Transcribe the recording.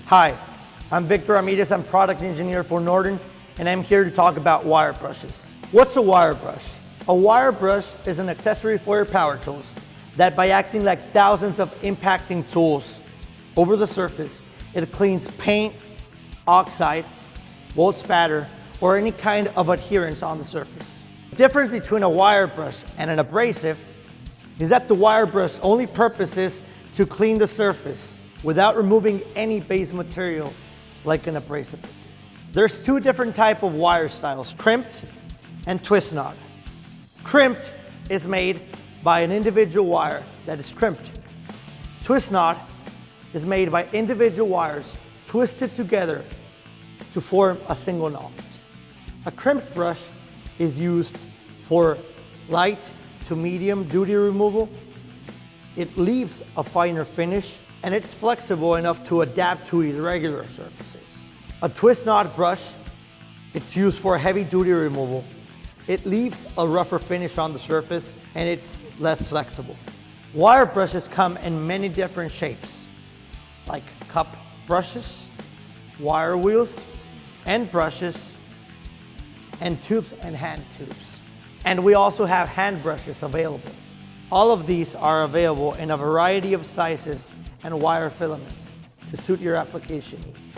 Hi, I'm Victor Ramirez. I'm product engineer for Norton, and I'm here to talk about wire brushes. What's a wire brush? A wire brush is an accessory for your power tools that, by acting like thousands of impacting tools over the surface, it cleans paint, oxide, Weld spatter, or any kind of adherence on the surface. The difference between a wire brush and an abrasive is that the wire brush only purpose is to clean the surface without removing any base material like an abrasive. There's two different types of wire styles, crimped and twist knot. Crimped is made by an individual wire that is crimped. Twist knot is made by individual wires twisted together to form a single knot. A crimped brush is used for light to medium duty removal. It leaves a finer finish, and it's flexible enough to adapt to irregular surfaces. A twist knot brush, it's used for heavy duty removal. It leaves a rougher finish on the surface, and it's less flexible. Wire brushes come in many different shapes, like cup brushes, wire wheels, end brushes, and tubes and hand tubes. And we also have hand brushes available. All of these are available in a variety of sizes and wire filaments to suit your application needs.